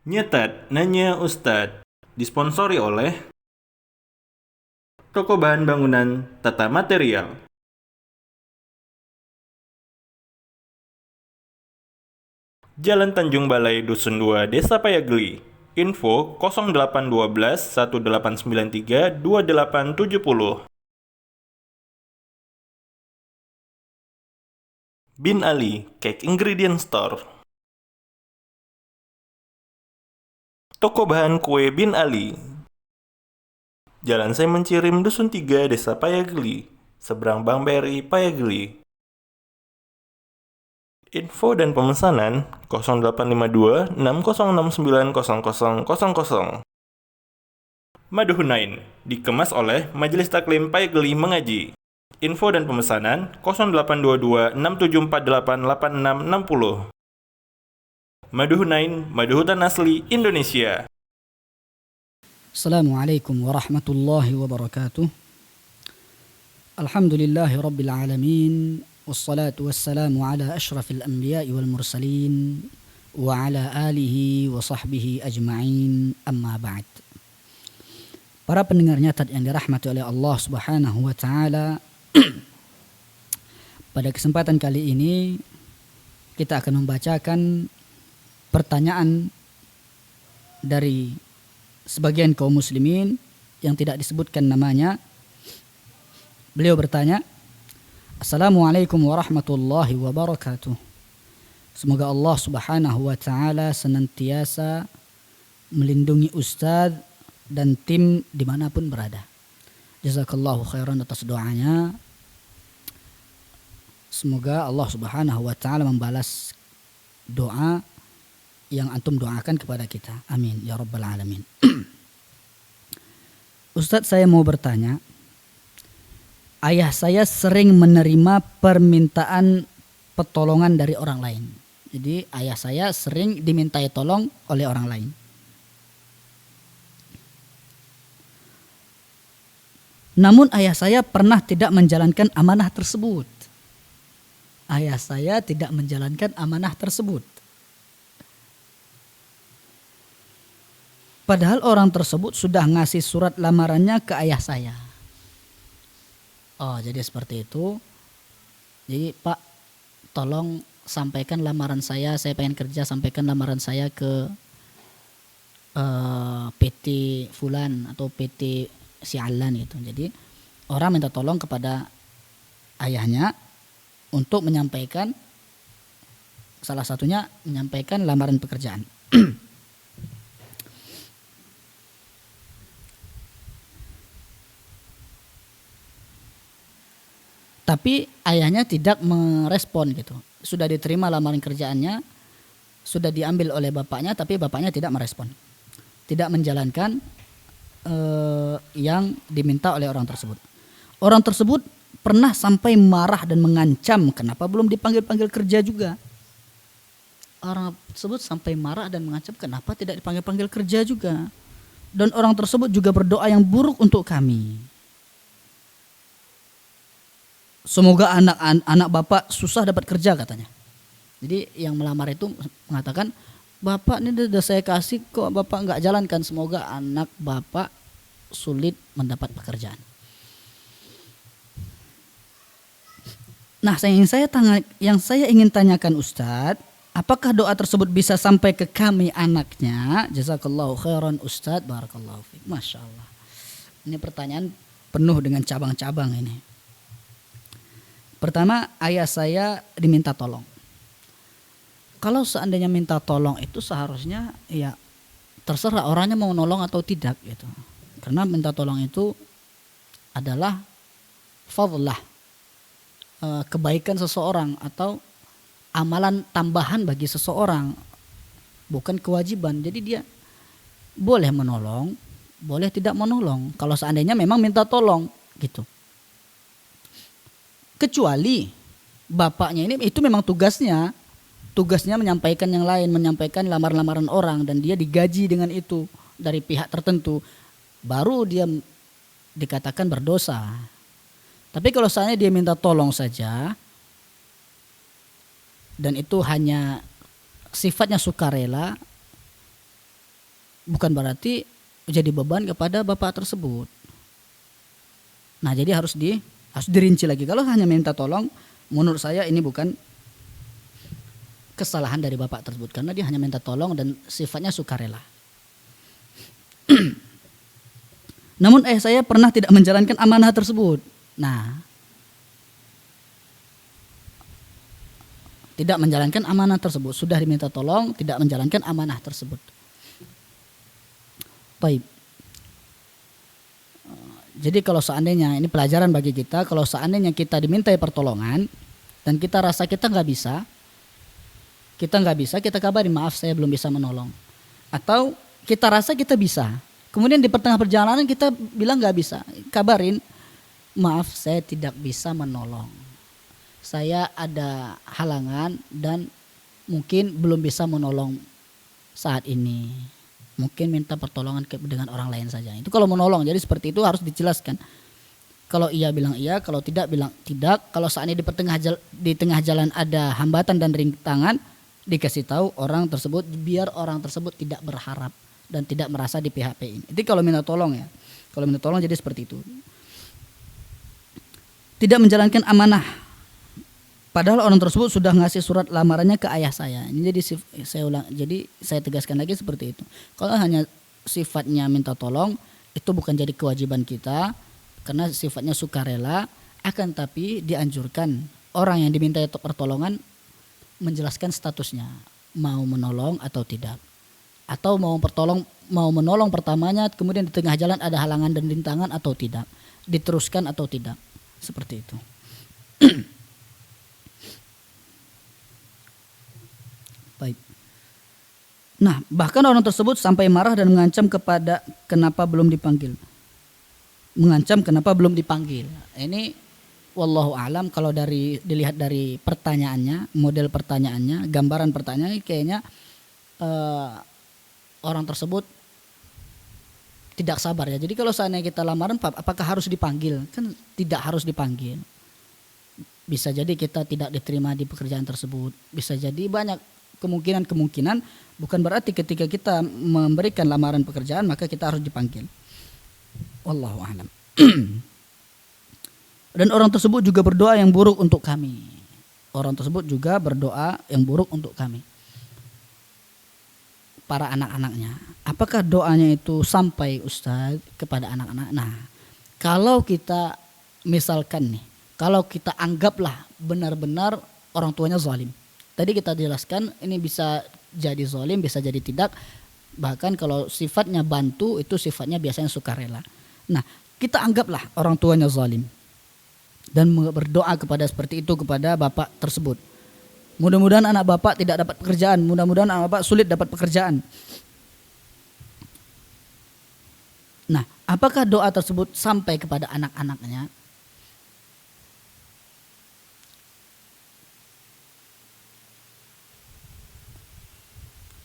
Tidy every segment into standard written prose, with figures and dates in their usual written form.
Nyetat Nanya Ustadz disponsori oleh Toko Bahan Bangunan Tata Material. Jalan Tanjung Balai Dusun 2 Desa Payageli. Info 0812 1893 2870. Bin Ali Cake Ingredient Store. Toko bahan kue Bin Ali. Jalan Saya Mencirim Dusun 3 Desa Payageli, seberang Bank BRI Payageli. Info dan pemesanan 0852 6069 0000. Madu Hunain dikemas oleh Majelis Taklim Payageli Mengaji. Info dan pemesanan 0822 6748 8660. Madu Hunain, madu hutan asli Indonesia. Assalamualaikum warahmatullahi wabarakatuh. Alhamdulillahi rabbil alamin. Wassalatu wassalamu ala ashrafil anbiya'i wal mursalin wa ala alihi wa sahbihi ajma'in, amma ba'd. Para pendengar nyatat yang dirahmati oleh Allah Subhanahu wa taala, pada kesempatan kali ini kita akan membacakan pertanyaan dari sebagian kaum muslimin yang tidak disebutkan namanya. Beliau bertanya, Assalamualaikum warahmatullahi wabarakatuh. Semoga Allah Subhanahu wa taala senantiasa melindungi Ustadz dan tim dimanapun berada. Jazakallahu khairan atas doanya. Semoga Allah Subhanahu wa taala membalas doa yang antum doakan kepada kita. Amin ya rabbal alamin. Ustadz, saya mau bertanya. Ayah saya sering menerima permintaan pertolongan dari orang lain. Jadi ayah saya sering dimintai tolong oleh orang lain. Namun ayah saya pernah tidak menjalankan amanah tersebut. Ayah saya tidak menjalankan amanah tersebut. Padahal orang tersebut sudah ngasih surat lamarannya ke ayah saya. Oh, jadi seperti itu. Jadi Pak, tolong sampaikan lamaran saya pengen kerja, sampaikan lamaran saya ke PT Fulan atau PT Sialan gitu. Jadi orang minta tolong kepada ayahnya untuk menyampaikan, salah satunya menyampaikan lamaran pekerjaan. Tapi ayahnya tidak merespon gitu. Sudah diterima lamaran kerjaannya, sudah diambil oleh bapaknya, tapi bapaknya tidak merespon. Tidak menjalankan yang diminta oleh orang tersebut. Orang tersebut pernah sampai marah dan mengancam, kenapa belum dipanggil-panggil kerja juga. Orang tersebut sampai marah dan mengancam, kenapa tidak dipanggil-panggil kerja juga. Dan orang tersebut juga berdoa yang buruk untuk kami. Semoga anak bapak susah dapat kerja katanya. Jadi yang melamar itu mengatakan, bapak ini sudah saya kasih kok bapak nggak jalankan, semoga anak bapak sulit mendapat pekerjaan. Nah, yang saya ingin tanyakan Ustadz, apakah doa tersebut bisa sampai ke kami anaknya? Jazakallahu khairan Ustadz, barakallahu fiik. Masya Allah. Ini pertanyaan penuh dengan cabang-cabang ini. Pertama, ayah saya diminta tolong. Kalau seandainya minta tolong itu seharusnya ya terserah orangnya mau nolong atau tidak gitu. Karena minta tolong itu adalah fadlah, kebaikan seseorang atau amalan tambahan bagi seseorang, bukan kewajiban. Jadi dia boleh menolong, boleh tidak menolong kalau seandainya memang minta tolong gitu. Kecuali bapaknya ini itu memang tugasnya menyampaikan yang lain, menyampaikan lamaran-lamaran orang, dan dia digaji dengan itu dari pihak tertentu, baru dia dikatakan berdosa. Tapi kalau seandainya dia minta tolong saja dan itu hanya sifatnya sukarela, bukan berarti jadi beban kepada bapak tersebut. Nah, jadi harus dirinci lagi. Kalau hanya minta tolong, menurut saya ini bukan kesalahan dari bapak tersebut karena dia hanya minta tolong dan sifatnya sukarela. Namun saya pernah tidak menjalankan amanah tersebut. Nah, tidak menjalankan amanah tersebut, sudah diminta tolong, tidak menjalankan amanah tersebut. Baik. Jadi kalau seandainya, ini pelajaran bagi kita, kalau seandainya kita dimintai pertolongan dan kita rasa kita nggak bisa, kita kabari, maaf saya belum bisa menolong. Atau kita rasa kita bisa, kemudian di tengah perjalanan kita bilang nggak bisa, kabarin, maaf saya tidak bisa menolong. Saya ada halangan dan mungkin belum bisa menolong saat ini. Mungkin minta pertolongan dengan orang lain saja. Itu kalau menolong. Jadi seperti itu harus dijelaskan. Kalau iya bilang iya, kalau tidak bilang tidak. Kalau seandainya di tengah jalan ada hambatan dan rintangan, dikasih tahu orang tersebut biar orang tersebut tidak berharap dan tidak merasa di PHP-in. Itu kalau minta tolong ya. Kalau minta tolong jadi seperti itu. Tidak menjalankan amanah. Padahal orang tersebut sudah ngasih surat lamarannya ke ayah saya. Ini jadi saya tegaskan lagi seperti itu. Kalau hanya sifatnya minta tolong, itu bukan jadi kewajiban kita karena sifatnya sukarela, akan tapi dianjurkan orang yang diminta pertolongan menjelaskan statusnya, mau menolong atau tidak. Atau mau menolong pertamanya, kemudian di tengah jalan ada halangan dan rintangan atau tidak. Diteruskan atau tidak. Seperti itu. Baik. Nah, bahkan orang tersebut sampai marah dan mengancam kenapa belum dipanggil. Ini wallahu alam, kalau dilihat dari pertanyaannya, model pertanyaannya, gambaran pertanyaannya kayaknya orang tersebut tidak sabar ya. Jadi kalau seandainya kita lamaran, apakah harus dipanggil? Kan tidak harus dipanggil. Bisa jadi kita tidak diterima di pekerjaan tersebut. Bisa jadi banyak kemungkinan, bukan berarti ketika kita memberikan lamaran pekerjaan maka kita harus dipanggil. Wallahu a'lam. Dan orang tersebut juga berdoa yang buruk untuk kami. Para anak-anaknya. Apakah doanya itu sampai Ustaz kepada anak-anak? Nah, kalau kita misalkan nih, kalau kita anggaplah benar-benar orang tuanya zalim. Tadi kita jelaskan ini bisa jadi zalim, bisa jadi tidak. Bahkan kalau sifatnya bantu itu sifatnya biasanya sukarela. Nah, kita anggaplah orang tuanya zalim dan berdoa kepada seperti itu kepada bapak tersebut. Mudah-mudahan anak bapak tidak dapat pekerjaan, mudah-mudahan anak bapak sulit dapat pekerjaan. Nah, apakah doa tersebut sampai kepada anak-anaknya?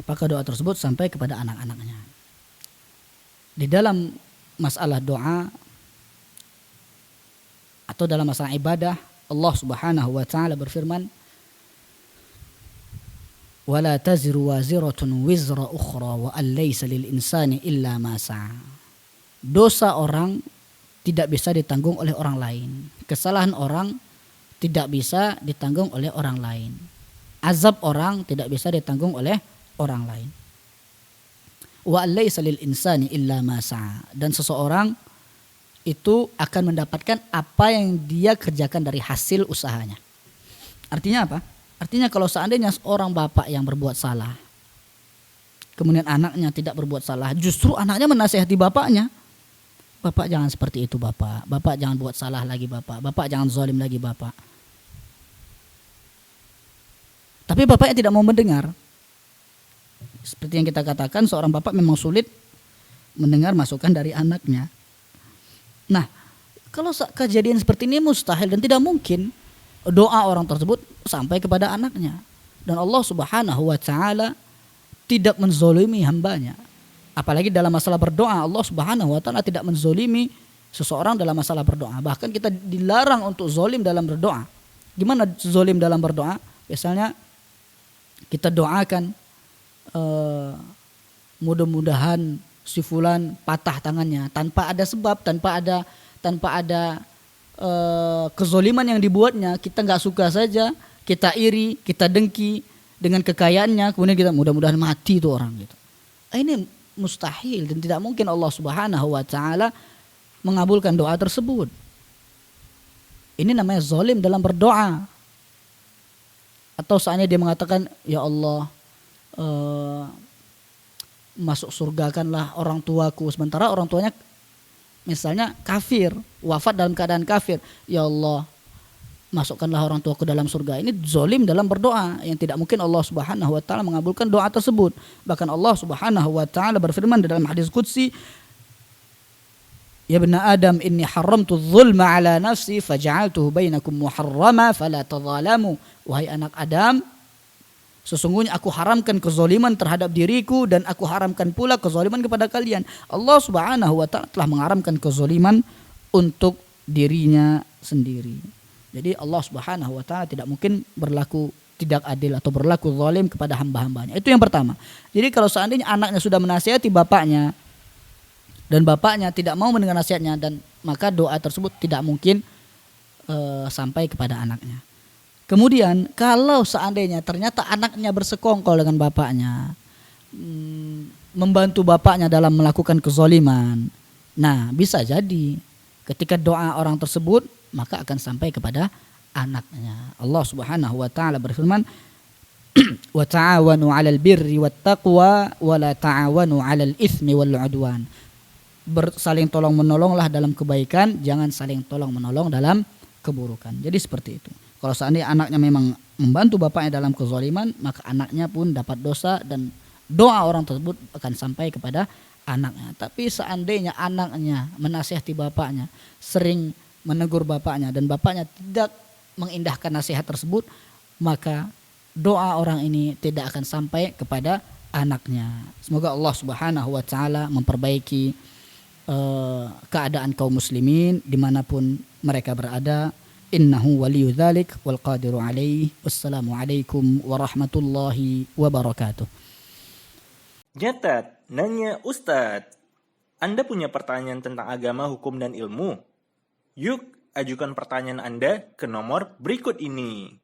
Apakah doa tersebut sampai kepada anak-anaknya? Di dalam masalah doa atau dalam masalah ibadah, Allah Subhanahu wa taala berfirman, "Wala taziru waziratun wizra ukhra wa an laysa lil insani illa ma sa'a." Dosa orang tidak bisa ditanggung oleh orang lain. Kesalahan orang tidak bisa ditanggung oleh orang lain. Azab orang tidak bisa ditanggung oleh orang lain. Wa laysa lil insani illa ma sa'a. Dan seseorang itu akan mendapatkan apa yang dia kerjakan dari hasil usahanya. Artinya apa? Artinya kalau seandainya seorang bapak yang berbuat salah, kemudian anaknya tidak berbuat salah, justru anaknya menasihati bapaknya. Bapak jangan seperti itu bapak. Bapak jangan buat salah lagi bapak. Bapak jangan zalim lagi bapak. Tapi bapaknya tidak mau mendengar. Seperti yang kita katakan, seorang bapak memang sulit mendengar masukan dari anaknya. Nah, kalau kejadian seperti ini mustahil dan tidak mungkin doa orang tersebut sampai kepada anaknya. Dan Allah Subhanahu wa taala tidak menzolimi hambanya. Apalagi dalam masalah berdoa, Allah Subhanahu wa taala tidak menzolimi seseorang dalam masalah berdoa. Bahkan kita dilarang untuk zolim dalam berdoa. Gimana zolim dalam berdoa? Misalnya kita doakan mudah-mudahan si fulan patah tangannya tanpa ada sebab, tanpa ada kezoliman yang dibuatnya. Kita nggak suka saja, kita iri, kita dengki dengan kekayaannya, kemudian kita mudah-mudahan mati itu orang gitu. Ini mustahil dan tidak mungkin Allah Subhanahu wa taala mengabulkan doa tersebut. Ini namanya zalim dalam berdoa. Atau seandainya dia mengatakan, ya Allah, masuk surgakanlah orang tuaku, sementara orang tuanya misalnya kafir, wafat dalam keadaan kafir. Ya Allah, masukkanlah orang tuaku dalam surga. Ini zalim dalam berdoa yang tidak mungkin Allah Subhanahu wa taala mengabulkan doa tersebut. Bahkan Allah Subhanahu wa taala berfirman dalam hadis qudsi, ya bani Adam inni haramtu dzulma ala nafsi faj'altuhu bainakum muharrama fala tadzalamu. Wahai anak Adam, sesungguhnya aku haramkan kezaliman terhadap diriku dan aku haramkan pula kezaliman kepada kalian. Allah Subhanahu wa taala telah mengharamkan kezaliman untuk dirinya sendiri. Jadi Allah Subhanahu wa taala tidak mungkin berlaku tidak adil atau berlaku zalim kepada hamba-hambanya. Itu yang pertama. Jadi kalau seandainya anaknya sudah menasihati bapaknya dan bapaknya tidak mau mendengar nasihatnya, dan maka doa tersebut tidak mungkin sampai kepada anaknya. Kemudian kalau seandainya ternyata anaknya bersekongkol dengan bapaknya, membantu bapaknya dalam melakukan kezaliman, nah bisa jadi ketika doa orang tersebut maka akan sampai kepada anaknya. Allah Subhanahu wa taala berfirman, wa ta'awanu 'alal birri wat taqwa wa la ta'awanu 'alal itsmi wal 'udwan. Saling tolong menolonglah dalam kebaikan, jangan saling tolong menolong dalam keburukan. Jadi seperti itu. Kalau seandainya anaknya memang membantu bapaknya dalam kezaliman, maka anaknya pun dapat dosa dan doa orang tersebut akan sampai kepada anaknya. Tapi seandainya anaknya menasihati bapaknya, sering menegur bapaknya dan bapaknya tidak mengindahkan nasihat tersebut, maka doa orang ini tidak akan sampai kepada anaknya. Semoga Allah Subhanahu wa taala memperbaiki keadaan kaum muslimin dimanapun mereka berada. Innahu waliyu dzalik wal qadiru alaih. Wassalamualaikum warahmatullahi wabarakatuh. Nyatat, nanya Ustadz. Anda punya pertanyaan tentang agama, hukum, dan ilmu? Yuk, ajukan pertanyaan Anda ke nomor berikut ini.